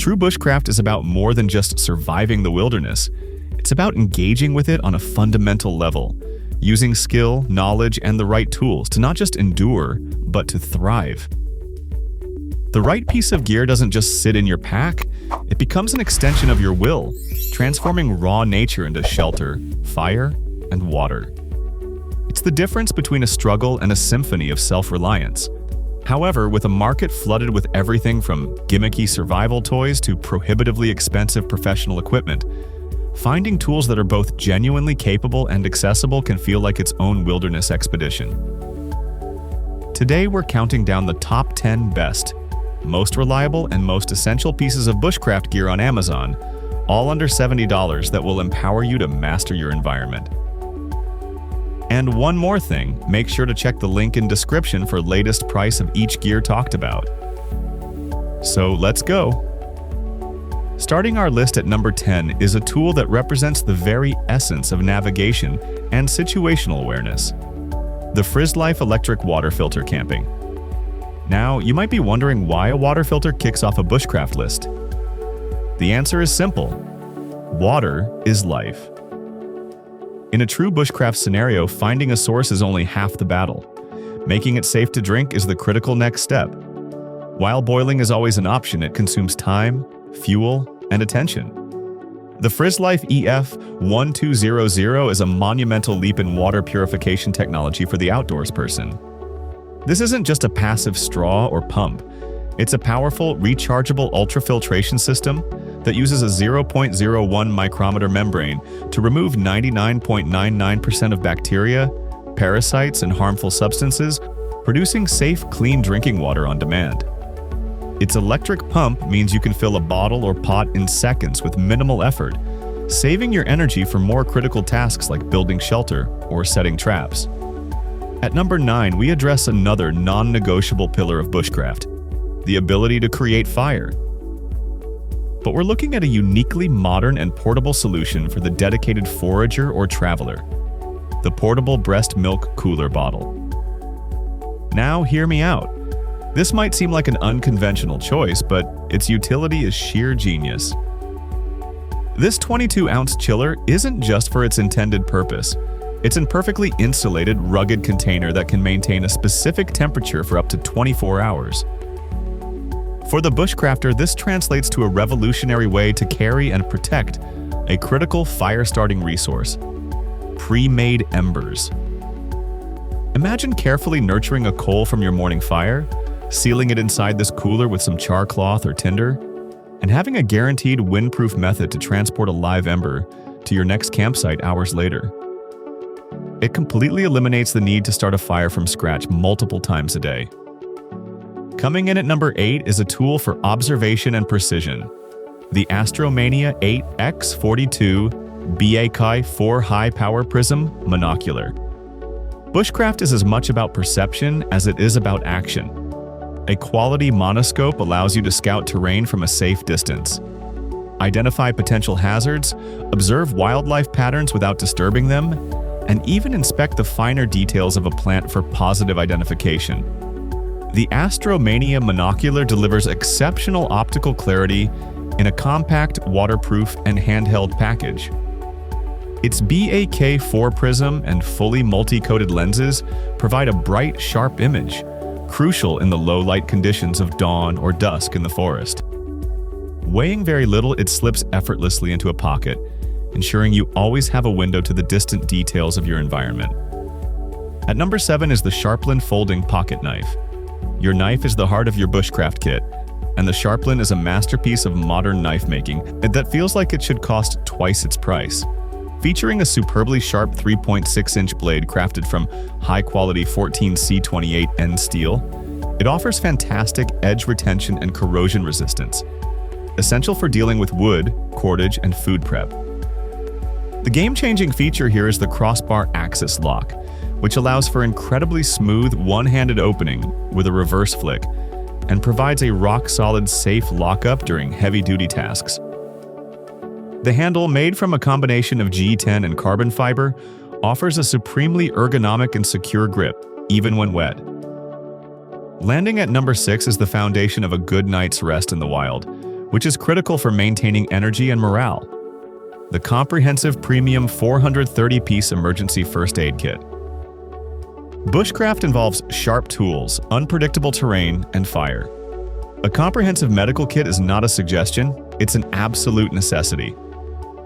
True bushcraft is about more than just surviving the wilderness. It's about engaging with it on a fundamental level, using skill, knowledge, and the right tools to not just endure, but to thrive. The right piece of gear doesn't just sit in your pack, it becomes an extension of your will, transforming raw nature into shelter, fire, and water. It's the difference between a struggle and a symphony of self-reliance. However, with a market flooded with everything from gimmicky survival toys to prohibitively expensive professional equipment, finding tools that are both genuinely capable and accessible can feel like its own wilderness expedition. Today, we're counting down the top 10 best, most reliable, and most essential pieces of bushcraft gear on Amazon, all under $70 that will empower you to master your environment. And one more thing, make sure to check the link in description for latest price of each gear talked about. So let's go! Starting our list at number 10 is a tool that represents the very essence of navigation and situational awareness: the Frizzlife Electric Water Filter Camping. Now, you might be wondering why a water filter kicks off a bushcraft list. The answer is simple: water is life. In a true bushcraft scenario, finding a source is only half the battle. Making it safe to drink is the critical next step. While boiling is always an option, it consumes time, fuel, and attention. The Frizzlife EF1200 is a monumental leap in water purification technology for the outdoors person. This isn't just a passive straw or pump. It's a powerful, rechargeable ultrafiltration system that uses a 0.01 micrometer membrane to remove 99.99% of bacteria, parasites, and harmful substances, producing safe, clean drinking water on demand. Its electric pump means you can fill a bottle or pot in seconds with minimal effort, saving your energy for more critical tasks like building shelter or setting traps. At number 9, we address another non-negotiable pillar of bushcraft: the ability to create fire. But we're looking at a uniquely modern and portable solution for the dedicated forager or traveler: the portable breast milk cooler bottle. Now, hear me out. This might seem like an unconventional choice, but its utility is sheer genius. This 22-ounce chiller isn't just for its intended purpose. It's a perfectly insulated, rugged container that can maintain a specific temperature for up to 24 hours. For the bushcrafter, this translates to a revolutionary way to carry and protect a critical fire-starting resource: pre-made embers. Imagine carefully nurturing a coal from your morning fire, sealing it inside this cooler with some char cloth or tinder, and having a guaranteed windproof method to transport a live ember to your next campsite hours later. It completely eliminates the need to start a fire from scratch multiple times a day. Coming in at number 8 is a tool for observation and precision: the Astromania 8X42 BAKI 4 High Power Prism Monocular. Bushcraft is as much about perception as it is about action. A quality monoscope allows you to scout terrain from a safe distance, identify potential hazards, observe wildlife patterns without disturbing them, and even inspect the finer details of a plant for positive identification. The Astromania Monocular delivers exceptional optical clarity in a compact, waterproof, and handheld package. Its BAK4 prism and fully multi-coated lenses provide a bright, sharp image, crucial in the low-light conditions of dawn or dusk in the forest. Weighing very little, it slips effortlessly into a pocket, ensuring you always have a window to the distant details of your environment. At number 7 is the Sharplyn Folding Pocket Knife. Your knife is the heart of your bushcraft kit, and the Sharplyn is a masterpiece of modern knife making that feels like it should cost twice its price. Featuring a superbly sharp 3.6-inch blade crafted from high-quality 14C28N steel, it offers fantastic edge retention and corrosion resistance, essential for dealing with wood, cordage, and food prep. The game-changing feature here is the crossbar axis lock, which allows for incredibly smooth one-handed opening with a reverse flick and provides a rock-solid safe lockup during heavy-duty tasks. The handle, made from a combination of G10 and carbon fiber, offers a supremely ergonomic and secure grip, even when wet. Landing at number 6 is the foundation of a good night's rest in the wild: which is critical for maintaining energy and morale. The comprehensive premium 430-piece emergency first aid kit. Bushcraft involves sharp tools, unpredictable terrain, and fire. A comprehensive medical kit is not a suggestion, it's an absolute necessity.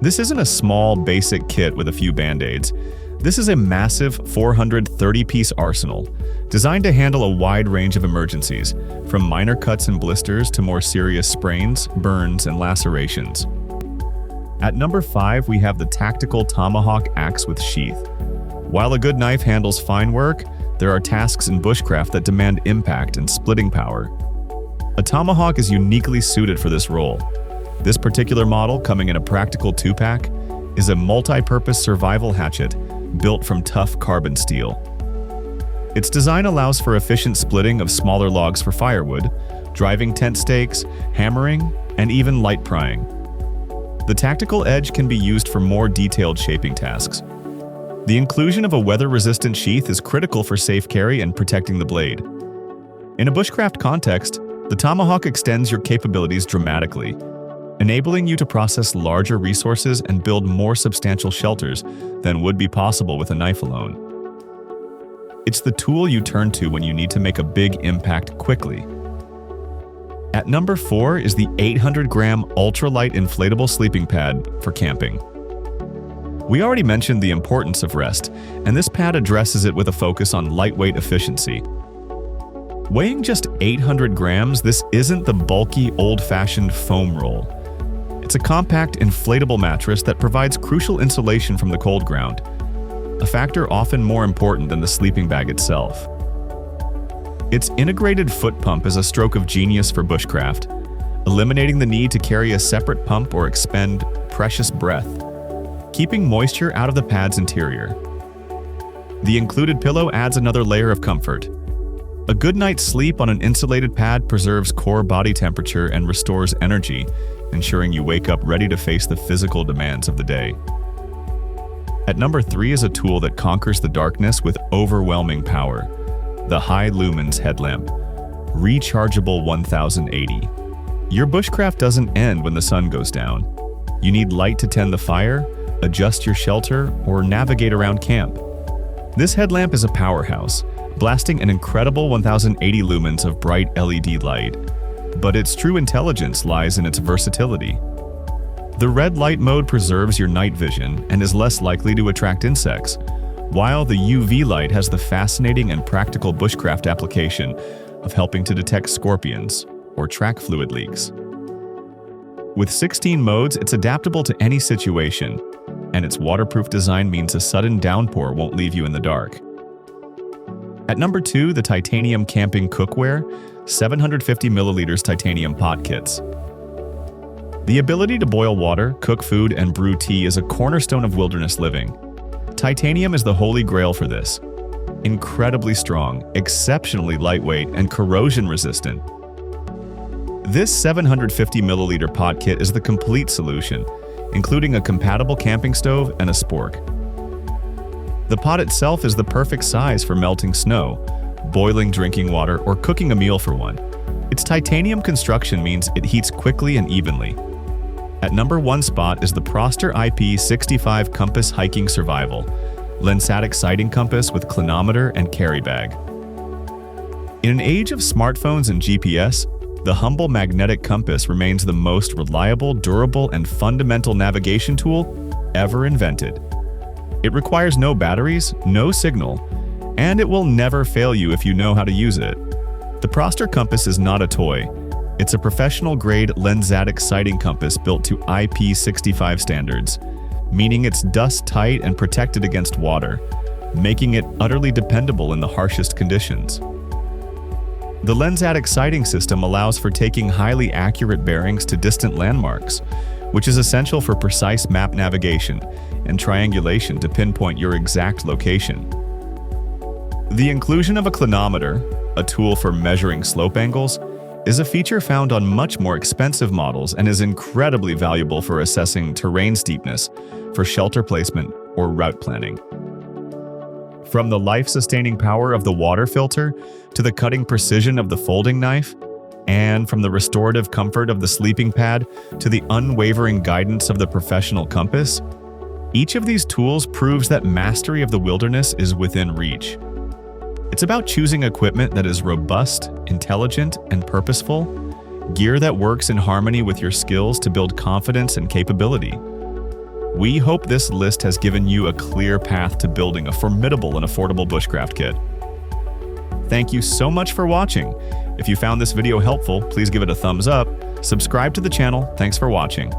This isn't a small, basic kit with a few band-aids. This is a massive 430-piece arsenal, designed to handle a wide range of emergencies, from minor cuts and blisters to more serious sprains, burns, and lacerations. At number 5, we have the Tactical Tomahawk Axe with sheath. While a good knife handles fine work, there are tasks in bushcraft that demand impact and splitting power. A tomahawk is uniquely suited for this role. This particular model, coming in a practical 2-pack, is a multi-purpose survival hatchet built from tough carbon steel. Its design allows for efficient splitting of smaller logs for firewood, driving tent stakes, hammering, and even light prying. The tactical edge can be used for more detailed shaping tasks. The inclusion of a weather-resistant sheath is critical for safe carry and protecting the blade. In a bushcraft context, the tomahawk extends your capabilities dramatically, enabling you to process larger resources and build more substantial shelters than would be possible with a knife alone. It's the tool you turn to when you need to make a big impact quickly. At number 4 is the 800-gram Ultralight Inflatable Sleeping Pad for camping. We already mentioned the importance of rest, and this pad addresses it with a focus on lightweight efficiency. Weighing just 800 grams, this isn't the bulky, old-fashioned foam roll. It's a compact, inflatable mattress that provides crucial insulation from the cold ground, a factor often more important than the sleeping bag itself. Its integrated foot pump is a stroke of genius for bushcraft, eliminating the need to carry a separate pump or expend precious breath, keeping moisture out of the pad's interior. The included pillow adds another layer of comfort. A good night's sleep on an insulated pad preserves core body temperature and restores energy, ensuring you wake up ready to face the physical demands of the day. At number 3 is a tool that conquers the darkness with overwhelming power, the High Lumens Headlamp, rechargeable 1080. Your bushcraft doesn't end when the sun goes down. You need light to tend the fire, adjust your shelter, or navigate around camp. This headlamp is a powerhouse, blasting an incredible 1080 lumens of bright LED light. But its true intelligence lies in its versatility. The red light mode preserves your night vision and is less likely to attract insects, while the UV light has the fascinating and practical bushcraft application of helping to detect scorpions or track fluid leaks. With 16 modes, it's adaptable to any situation, and its waterproof design means a sudden downpour won't leave you in the dark. At number 2, the Titanium Camping Cookware 750 milliliters titanium pot kits. The ability to boil water, cook food, and brew tea is a cornerstone of wilderness living. Titanium is the holy grail for this. Incredibly strong, exceptionally lightweight, and corrosion resistant. This 750 milliliter pot kit is the complete solution, including a compatible camping stove and a spork. The pot itself is the perfect size for melting snow, boiling drinking water, or cooking a meal for one. Its titanium construction means it heats quickly and evenly. At number 1 spot is the Proster IP65 Compass Hiking Survival, lensatic sighting compass with clinometer and carry bag. In an age of smartphones and GPS, the humble magnetic compass remains the most reliable, durable, and fundamental navigation tool ever invented. It requires no batteries, no signal, and it will never fail you if you know how to use it. The Proster compass is not a toy. It's a professional-grade lensatic sighting compass built to IP65 standards, meaning it's dust-tight and protected against water, making it utterly dependable in the harshest conditions. The lensatic sighting system allows for taking highly accurate bearings to distant landmarks, which is essential for precise map navigation and triangulation to pinpoint your exact location. The inclusion of a clinometer, a tool for measuring slope angles, is a feature found on much more expensive models and is incredibly valuable for assessing terrain steepness, for shelter placement, or route planning. From the life-sustaining power of the water filter to the cutting precision of the folding knife, And from the restorative comfort of the sleeping pad to the unwavering guidance of the professional compass, each of these tools proves that mastery of the wilderness is within reach. It's about choosing equipment that is robust, intelligent, and purposeful, gear that works in harmony with your skills to build confidence and capability. We hope this list has given you a clear path to building a formidable and affordable bushcraft kit. Thank you so much for watching. If you found this video helpful, please give it a thumbs up, subscribe to the channel. Thanks for watching.